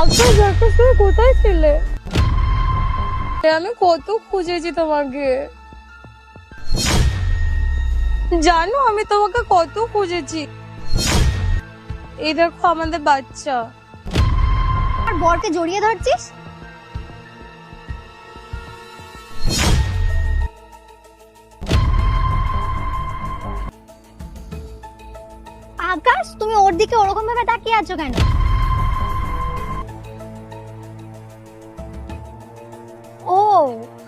আকাশ আকাশ তুমি কোথায় ছিলে? আমি কত খুঁজেছি তোমাকে, জানো আমি তোমাকে কত খুঁজেছি। এই দেখো আমাদের বাচ্চা। আর বরকে জড়িয়ে ধরছিস? আকাশ, তুমি ওর দিকে ওরকম ভাবে তাকিয়ে আছো কেন? ও,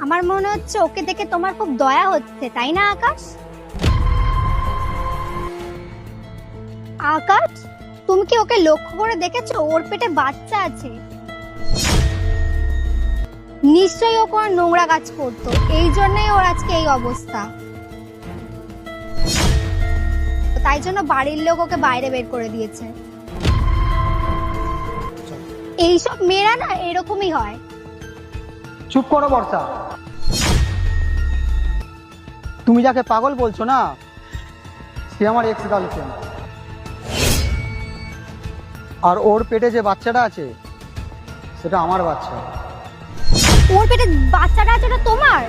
আমার মনে হচ্ছে ওকে দেখে তোমার খুব দয়া হচ্ছে, তাই না আকাশ? আকাশ, তুমি কি ওকে লক্ষ্য করে দেখেছো ওর পেটে বাচ্চা আছে? নিশ্চয়ই ও কোনো নোংরা কাজ করতো, এই জন্যই ওর আজকে এই অবস্থা। তাই জন্য বাড়ির লোক ওকে বাইরে বের করে দিয়েছে। এইসব মেয়েরা না এরকমই হয়। চুপ করো বর্ষা। তুমি যাকে পাগল বলছো না, সে আমার এক্স গার্লফ্রেন্ড। আর ওর পেটে যে বাচ্চাটা আছে সেটা আমার বাচ্চা। ওর পেটে বাচ্চাটা আছে, ওটা তোমার?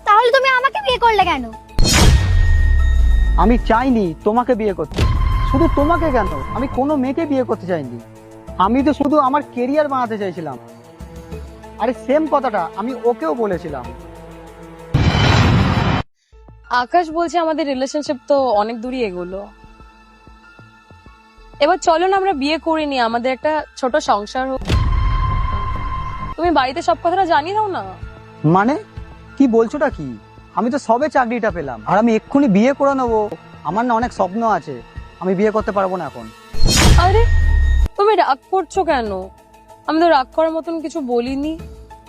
তাহলে তুমি আমাকে বিয়ে করলে কেন? আমি চাইনি তোমাকে বিয়ে করতে। শুধু তোমাকে কেন, আমি কোনো মেয়েকে বিয়ে করতে চাইনি। আমি তো শুধু আমার কেরিয়ার বানাতে চাইছিলাম। আরে সেম কথাটা আমি ওকেও বলেছিলাম। আকাশ বলছে আমাদের রিলেশনশিপ তো অনেক দূরই এগোলো, এবার চলো না আমরা বিয়ে করে নি, আমাদের একটা ছোট সংসার হোক। তুমি বাড়িতে সব কথাটা জানিয়ে দাও না। মানে কি বলছোটা কি? আমি তো সবে চাকরিটা পেলাম আর আমি এক্ষুনি বিয়ে করে নেবো? আমার না অনেক স্বপ্ন আছে, আমি বিয়ে করতে পারবো না এখন। আরে তুমি রাগ করছো কেন? আমি তো রাগ করার মতন কিছু বলিনি।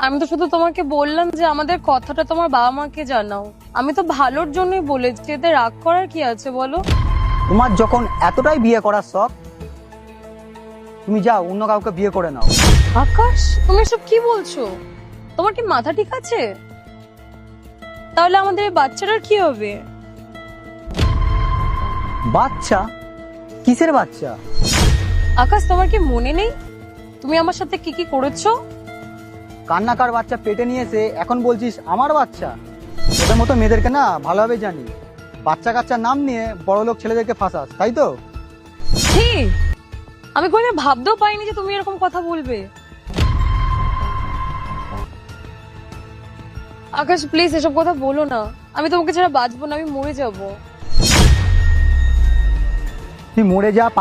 আমি তো শুধু তোমাকে বললাম যে আমাদের কথাটা তোমার বাবা মাকে জানাও। আমি তো ভালোর জন্যই বলেছি, এতে রাগ করার কি আছে বলো? তোমার যখন এতটাই বিয়ে করার শখ, তুমি যাও অন্য কাউকে বিয়ে করে নাও। আকাশ তুমি সব কি বলছো? তোমার কি মাথা ঠিক আছে? তাহলে আমাদের এই বাচ্চাটার কি হবে? বাচ্চা? কিসের বাচ্চা? আকাশ তোমার কি মনে নেই তুমি আমার সাথে কি কি করেছো? কান্নাকার বাচ্চা পেটে নিয়ে এসে এখন বলছিস আমার বাচ্চা? ওদের মতো মেয়েদেরকে না ভালোভাবে জানি, বাচ্চা কাচ্চার নাম নিয়ে বড়লোক ছেলেদেরকে ফাঁসাস, তাই তো? ছি, আমি কোনোদিন ভাবতেও পাইনি যে তুমি এরকম কথা বলবে। আকাশ প্লিজ এসব কথা বলো না, আমি তোমাকে ছাড়া বাঁচবো না, আমি মরে যাবো। তুই মরে যা পাগল।